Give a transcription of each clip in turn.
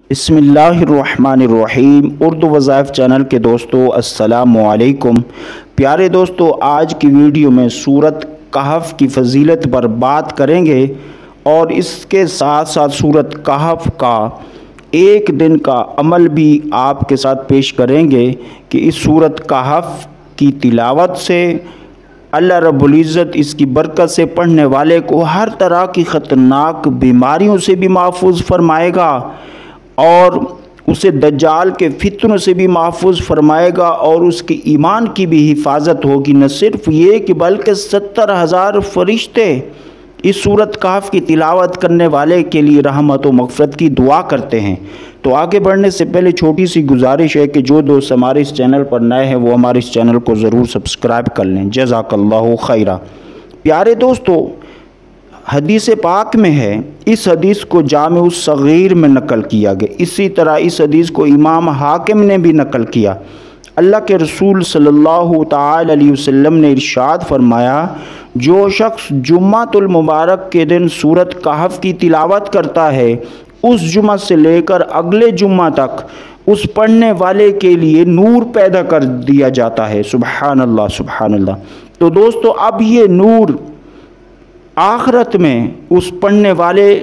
बिस्मिल्लाहिर्रहमानिर्रहीम। उर्दू वज़ाइफ चैनल के दोस्तों अस्सलामु अलैकुम। प्यारे दोस्तों, आज की वीडियो में सूरत कहफ की फ़जीलत पर बात करेंगे और इसके साथ साथ सूरत कहफ का एक दिन का अमल भी आपके साथ पेश करेंगे कि इस सूरत कहफ की तिलावत से अल्लाह रब्बुल इज़्ज़त इसकी बरकत से पढ़ने वाले को हर तरह की ख़तरनाक बीमारियों से भी महफूज फरमाएगा और उसे दज्जाल के फितनों से भी महफूज फरमाएगा और उसके ईमान की भी हिफाजत होगी। न सिर्फ ये कि बल्कि 70,000 फरिश्ते इस सूरत कहफ की तिलावत करने वाले के लिए रहमत व मग़फ़िरत की दुआ करते हैं। तो आगे बढ़ने से पहले छोटी सी गुजारिश है कि जो दोस्त हमारे इस चैनल पर नए हैं वो हमारे इस चैनल को ज़रूर सब्सक्राइब कर लें। जज़ाकल्लाहु खैरा। प्यारे दोस्तों, हदीस पाक में है, इस हदीस को जामिउस सगीर में नकल किया गया। इसी तरह इस हदीस को इमाम हाकिम ने भी नकल किया। अल्लाह के रसूल सल्लल्लाहु तआला अलैहि वसल्लम ने इरशाद फरमाया, जो शख्स जुम्मातुल मुबारक के दिन सूरत कहफ की तिलावत करता है, उस जुम्मा से लेकर अगले जुम्मा तक उस पढ़ने वाले के लिए नूर पैदा कर दिया जाता है। सुबहान अल्लाह, सुबहान अल्लाह। तो दोस्तों, अब ये नूर आखिरत में उस पढ़ने वाले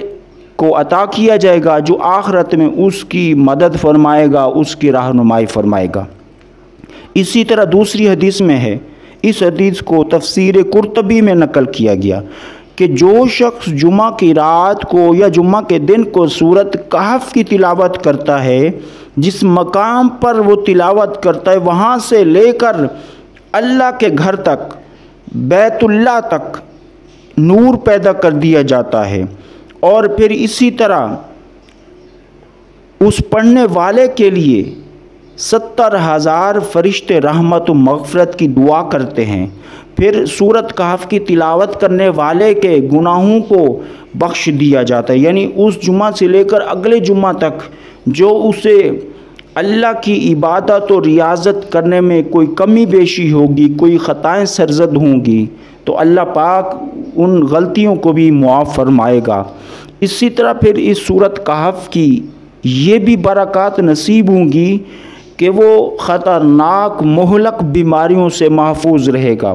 को अता किया जाएगा जो आखिरत में उसकी मदद फरमाएगा, उसकी रहनुमाई फरमाएगा। इसी तरह दूसरी हदीस में है, इस हदीस को तफसीर कुर्तबी में नकल किया गया कि जो शख्स जुम्मा की रात को या जुम्मा के दिन को सूरत कहफ की तिलावत करता है, जिस मकाम पर वो तिलावत करता है वहाँ से लेकर अल्लाह के घर तक, बैतुल्लाह तक नूर पैदा कर दिया जाता है। और फिर इसी तरह उस पढ़ने वाले के लिए 70,000 फरिश्ते रहमत व मग़फ़िरत की दुआ करते हैं। फिर सूरत कहफ की तिलावत करने वाले के गुनाहों को बख्श दिया जाता है, यानी उस जुम्मा से लेकर अगले जुम्मा तक जो उसे अल्लाह की इबादत और रियाज़त करने में कोई कमी बेशी होगी, कोई ख़ताएँ सरज़द होंगी, तो अल्लाह पाक उन गलतियों को भी मुआफ़ फरमाएगा। इसी तरह फिर इस सूरत कहफ की ये भी बरक़ात नसीब होंगी कि वो ख़तरनाक मुहलक बीमारियों से महफूज रहेगा।